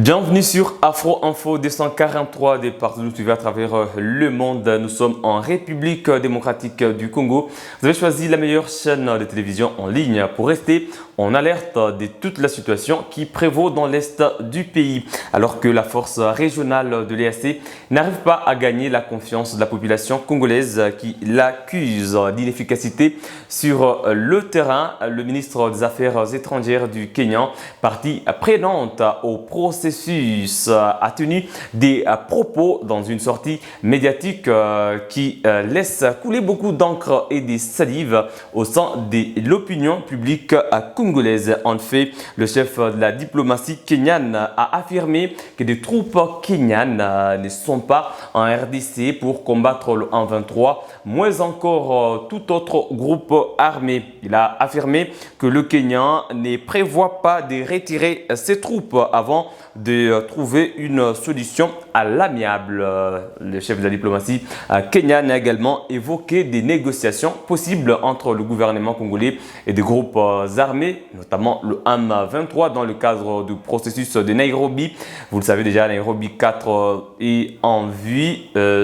Bienvenue sur Afro Info 243 des partout où tu vas à travers le monde. Nous sommes en République démocratique du Congo. Vous avez choisi la meilleure chaîne de télévision en ligne pour rester en alerte de toute la situation qui prévaut dans l'est du pays. Alors que la force régionale de l'EAC n'arrive pas à gagner la confiance de la population congolaise qui l'accuse d'inefficacité sur le terrain, le ministre des Affaires étrangères du Kenya, partie prenante au processus, a tenu des propos dans une sortie médiatique qui laisse couler beaucoup d'encre et des salives au sein de l'opinion publique congolaise. En fait, le chef de la diplomatie kenyane a affirmé que des troupes kenyanes ne sont pas en RDC pour combattre le 1-23, moins encore tout autre groupe armé. Il a affirmé que le Kenya ne prévoit pas de retirer ses troupes avant de trouver une solution à l'amiable. Le chef de la diplomatie kenyane a également évoqué des négociations possibles entre le gouvernement congolais et des groupes armés, notamment le M23 dans le cadre du processus de Nairobi. Vous le savez déjà, Nairobi 4 est en vue,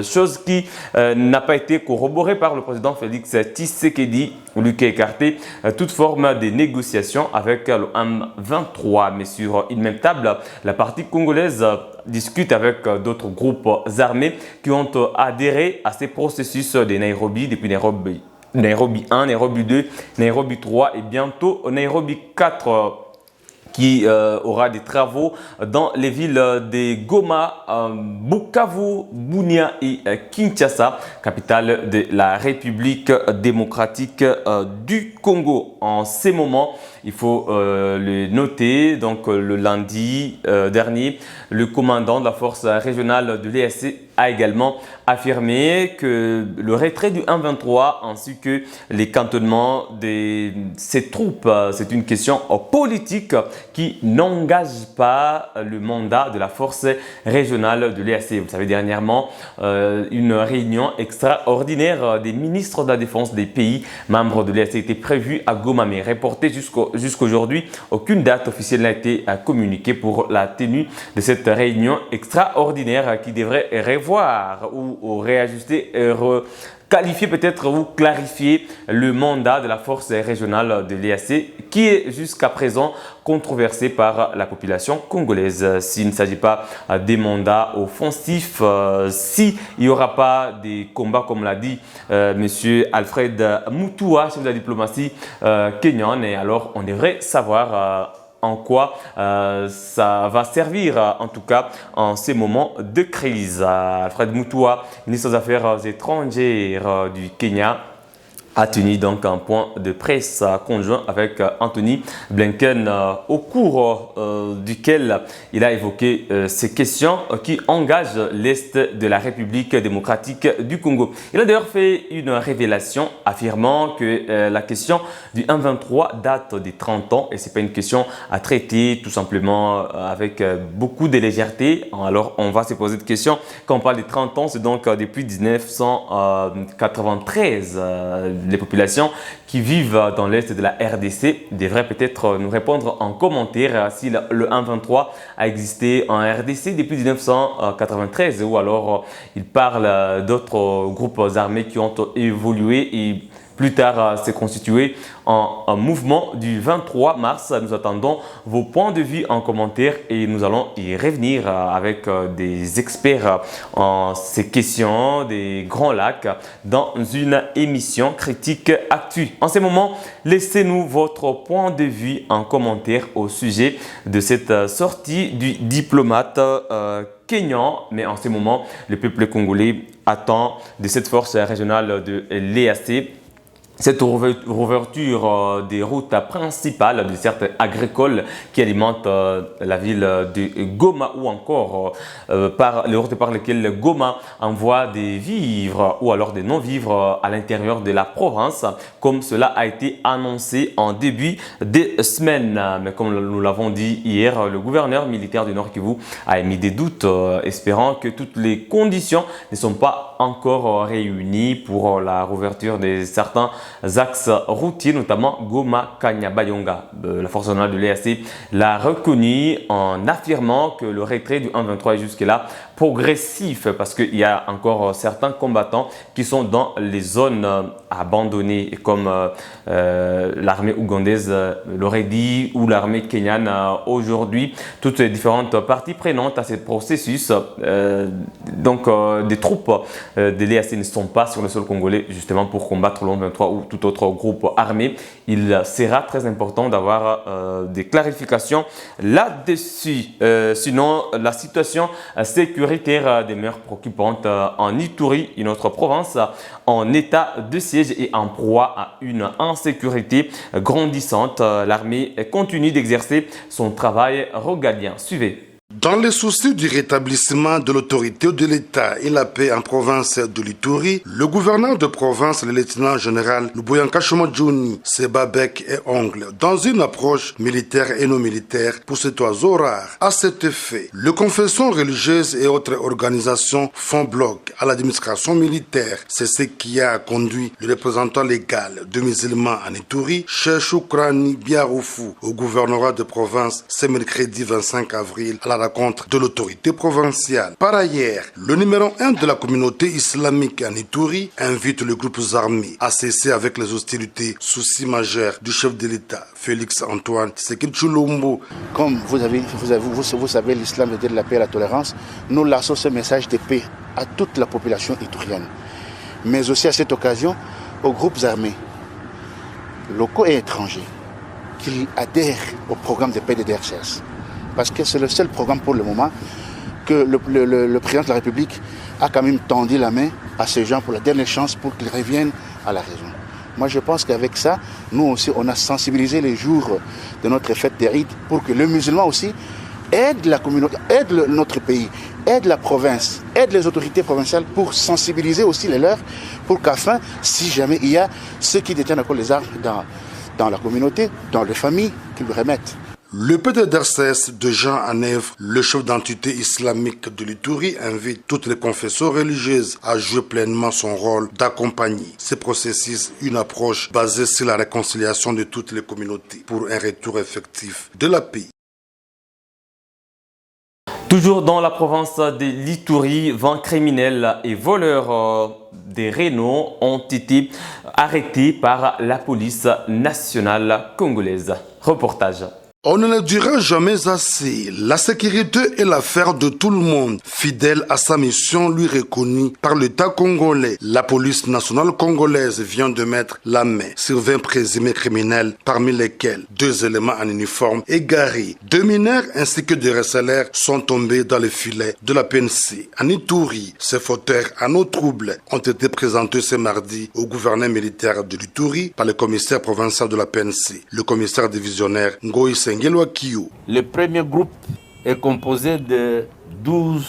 chose qui n'a pas été corroborée par le président Félix Tshisekedi, qui a écarté toute forme de négociation avec le M23. Mais sur une même table, la partie congolaise discute avec d'autres groupes armés qui ont adhéré à ces processus de Nairobi depuis Nairobi 1, Nairobi 2, Nairobi 3 et bientôt Nairobi 4 qui aura des travaux dans les villes de Goma, Bukavu, Bunia et Kinshasa, capitale de la République démocratique du Congo. En ces moments, il faut le noter, donc le lundi dernier, le commandant de la force régionale de l'EAC a également affirmé que le retrait du 1-23 ainsi que les cantonnements de ces troupes, c'est une question politique qui n'engage pas le mandat de la force régionale de l'EAC. Vous savez, dernièrement, une réunion extraordinaire des ministres de la Défense des pays membres de l'EAC était prévue à Goma, mais reportée jusqu'aujourd'hui. Aucune date officielle n'a été communiquée pour la tenue de cette réunion extraordinaire qui devrait revoir ou réajuster, qualifier peut-être ou clarifier le mandat de la force régionale de l'EAC qui est jusqu'à présent controversé par la population congolaise. S'il ne s'agit pas des mandats offensifs, s'il n'y aura pas des combats comme l'a dit M. Alfred Mutua, chef de la diplomatie kenyane, et alors on devrait savoir en quoi ça va servir, en tout cas en ces moments de crise. Alfred Mutua, ministre des Affaires étrangères du Kenya, a tenu donc un point de presse conjoint avec Anthony Blinken au cours duquel il a évoqué ces questions qui engagent l'Est de la République démocratique du Congo. Il a d'ailleurs fait une révélation affirmant que la question du 1-23 date des 30 ans et ce n'est pas une question à traiter tout simplement avec beaucoup de légèreté. Alors on va se poser de questions. Quand on parle des 30 ans, c'est donc depuis 1993. Les populations qui vivent dans l'est de la RDC devraient peut-être nous répondre en commentaire si le 1-23 a existé en RDC depuis 1993 ou alors ils parlent d'autres groupes armés qui ont évolué et plus tard s'est constitué en mouvement du 23 mars. Nous attendons vos points de vue en commentaire et nous allons y revenir avec des experts en ces questions des Grands Lacs dans une émission critique actu. En ce moment, laissez-nous votre point de vue en commentaire au sujet de cette sortie du diplomate kenyan. Mais en ce moment, le peuple congolais attend de cette force régionale de l'EAC cette ouverture des routes principales, des certes agricoles qui alimentent la ville de Goma ou encore par les routes par lesquelles Goma envoie des vivres ou alors des non-vivres à l'intérieur de la province, comme cela a été annoncé en début de semaine. Mais comme nous l'avons dit hier, le gouverneur militaire du Nord Kivu a émis des doutes, espérant que toutes les conditions ne sont pas encore réunies pour la rouverture de certains axes routiers, notamment Goma-Kanya-Bayonga. La force nationale de l'EAC l'a reconnu en affirmant que le retrait du 1-23 est jusque-là progressif parce qu'il y a encore certains combattants qui sont dans les zones abandonnées comme l'armée ougandaise l'aurait dit ou l'armée kenyane aujourd'hui. Toutes les différentes parties prenantes à ce processus, des troupes de l'EAC ne sont pas sur le sol congolais justement pour combattre le 23 ou tout autre groupe armé. Il sera très important d'avoir des clarifications là-dessus. Sinon, la situation sécuritaire demeure préoccupante en Ituri, une autre province en état de siège et en proie à une insécurité grandissante. L'armée continue d'exercer son travail régalien. Suivez. Dans les soucis du rétablissement de l'autorité de l'État et la paix en province de l'Ituri, le gouverneur de province, le lieutenant-général Luboyanka Shomodjouni, se bat bec et ongle dans une approche militaire et non militaire pour cet oiseau rare. À cet effet, les confessions religieuses et autres organisations font bloc à l'administration militaire. C'est ce qui a conduit le représentant légal de musulmans en Ituri, Cheikh Shoukrani Biaroufou, au gouvernorat de province ce mercredi 25 avril à la rencontre de l'autorité provinciale. Par ailleurs, le numéro 1 de la communauté islamique en Ituri invite les groupes armés à cesser avec les hostilités, souci majeur du chef de l'État, Félix Antoine Tshisekedi Tshilombo. Comme vous savez, l'islam veut dire la paix et la tolérance. Nous lançons ce message de paix à toute la population iturienne, mais aussi à cette occasion aux groupes armés, locaux et étrangers, qui adhèrent au programme de paix de DRCS. Parce que c'est le seul programme pour le moment que le président de la République a quand même tendu la main à ces gens pour la dernière chance pour qu'ils reviennent à la raison. Moi je pense qu'avec ça, nous aussi on a sensibilisé les jours de notre fête des Eid pour que les musulmans aussi aident la communauté, aident notre pays, aident la province, aident les autorités provinciales pour sensibiliser aussi les leurs, pour qu'afin, si jamais il y a ceux qui détiennent encore les armes dans la communauté, dans les familles, qu'ils le remettent. Le PDDRCS de Jean Anev, le chef d'entité islamique de l'Ituri, invite toutes les confessions religieuses à jouer pleinement son rôle d'accompagner ce processus, une approche basée sur la réconciliation de toutes les communautés pour un retour effectif de la paix. Toujours dans la province de l'Ituri, 20 criminels et voleurs des Renault ont été arrêtés par la police nationale congolaise. Reportage. On ne le dira jamais assez. La sécurité est l'affaire de tout le monde. Fidèle à sa mission lui reconnue par l'État congolais, la police nationale congolaise vient de mettre la main sur 20 présumés criminels, parmi lesquels 2 éléments en uniforme égarés. 2 mineurs ainsi que 2 receleurs sont tombés dans le filet de la PNC. En Ituri, ces fauteurs à nos troubles ont été présentés ce mardi au gouverneur militaire de l'Ituri par le commissaire provincial de la PNC, le commissaire divisionnaire Ngoï. Le premier groupe est composé de 12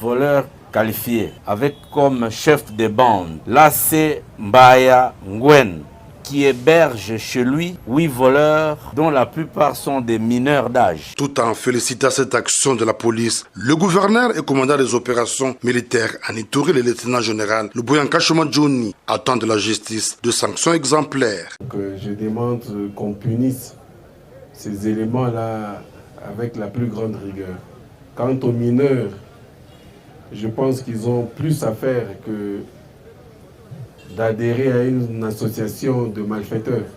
voleurs qualifiés, avec comme chef de bande Lassé Mbaya Ngwen, qui héberge chez lui 8 voleurs, dont la plupart sont des mineurs d'âge. Tout en félicitant cette action de la police, le gouverneur et commandant des opérations militaires en Ituri, le lieutenant-général Luboyanka Shomodjouni, attend de la justice de sanctions exemplaires. Je demande qu'on punisse ces éléments-là avec la plus grande rigueur. Quant aux mineurs, je pense qu'ils ont plus à faire que d'adhérer à une association de malfaiteurs.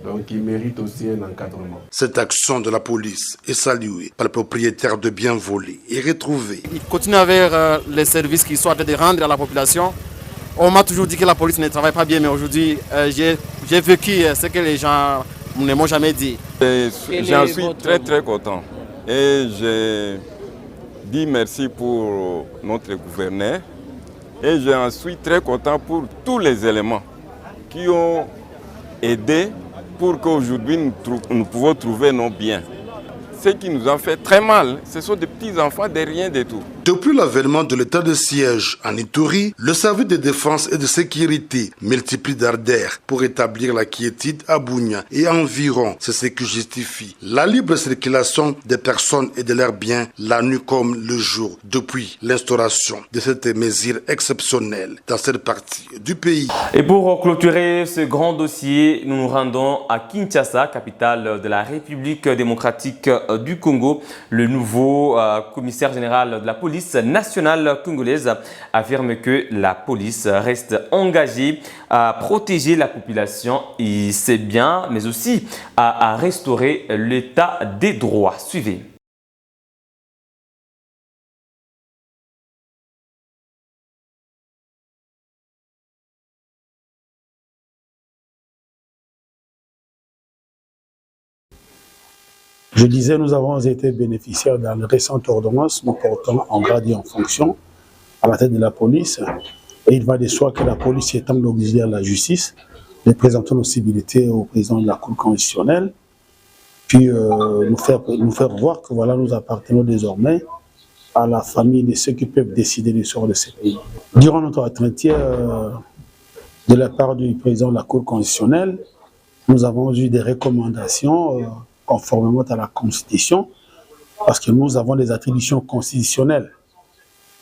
Donc ils méritent aussi un encadrement. Cette action de la police est saluée par le propriétaire de biens volés et retrouvés. Il continue avec les services qu'ils sont en train de rendre à la population. On m'a toujours dit que la police ne travaille pas bien, mais aujourd'hui, j'ai vécu ce que les gens ne m'ont jamais dit. J'en suis très content. Et je dis merci pour notre gouverneur. Et j'en suis très content pour tous les éléments qui ont aidé pour qu'aujourd'hui nous pouvons trouver nos biens. Ce qui nous a fait très mal, ce sont des petits enfants de rien du tout. Depuis l'avènement de l'état de siège en Ituri, le service de défense et de sécurité multiplie d'ardeurs pour établir la quiétude à Bunia et environ. C'est ce qui justifie la libre circulation des personnes et de leurs biens la nuit comme le jour depuis l'instauration de cette mesure exceptionnelle dans cette partie du pays. Et pour clôturer ce grand dossier, nous nous rendons à Kinshasa, capitale de la République démocratique du Congo. Le nouveau commissaire général de la police nationale congolaise affirme que la police reste engagée à protéger la population et ses biens, mais aussi à restaurer l'état des droits. Suivez. Je disais, nous avons été bénéficiaires dans la récente ordonnance nous portant en grade et en fonction à la tête de la police. Et il va de soi que la police étant l'auxiliaire de la justice, nous présentons nos civilités au président de la Cour constitutionnelle, puis nous faire voir que voilà, nous appartenons désormais à la famille de ceux qui peuvent décider du sort de ces pays. Durant notre entretien de la part du président de la Cour constitutionnelle, nous avons eu des recommandations conformément à la Constitution, parce que nous avons des attributions constitutionnelles.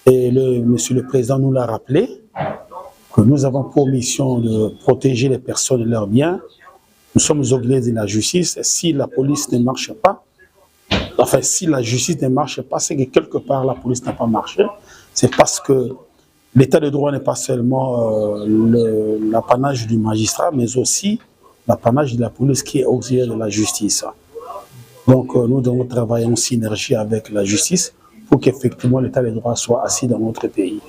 Et Monsieur le Président nous l'a rappelé, que nous avons pour mission de protéger les personnes et leurs biens. Nous sommes auxiliaires de la justice. Si la police ne marche pas, enfin si la justice ne marche pas, c'est que quelque part la police n'a pas marché. C'est parce que l'état de droit n'est pas seulement l'apanage du magistrat, mais aussi l'apanage de la police qui est auxiliaire de la justice. Donc nous devons travailler en synergie avec la justice pour qu'effectivement l'état des droits soit assis dans notre pays.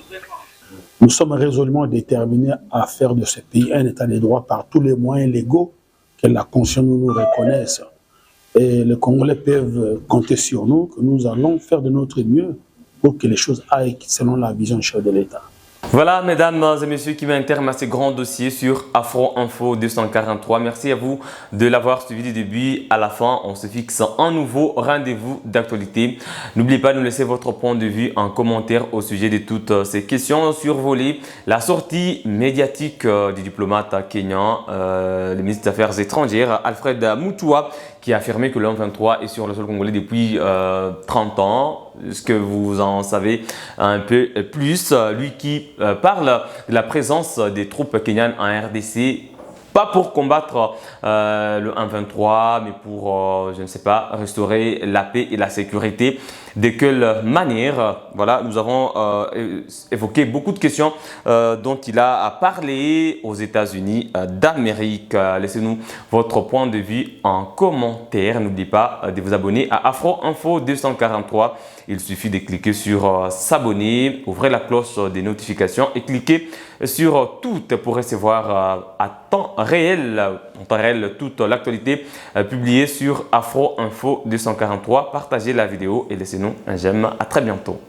Nous sommes résolument déterminés à faire de ce pays un état des droits par tous les moyens légaux que la Constitution nous reconnaisse. Et les Congolais peuvent compter sur nous, que nous allons faire de notre mieux pour que les choses aillent selon la vision chef de l'État. Voilà, mesdames et messieurs, qui met un terme à ce grand dossier sur Afro Info 243. Merci à vous de l'avoir suivi du début à la fin. On se fixe un nouveau rendez-vous d'actualité. N'oubliez pas de nous laisser votre point de vue en commentaire au sujet de toutes ces questions survolées. La sortie médiatique du diplomate kenyan, le ministre des Affaires étrangères, Alfred Mutua, qui a affirmé que le M23 est sur le sol congolais depuis 30 ans. Est-ce que vous en savez un peu plus? Lui qui parle de la présence des troupes kenyanes en RDC, pas pour combattre le M23, mais pour, je ne sais pas, restaurer la paix et la sécurité. De quelle manière? Voilà, nous avons évoqué beaucoup de questions dont il a parlé aux États-Unis d'Amérique. Laissez-nous votre point de vue en commentaire. N'oubliez pas de vous abonner à Afro Info 243. Il suffit de cliquer sur s'abonner, ouvrez la cloche des notifications et cliquez sur toutes pour recevoir en temps réel toute l'actualité publiée sur Afro Info 243. Partagez la vidéo et laissez-nous un j'aime. À très bientôt.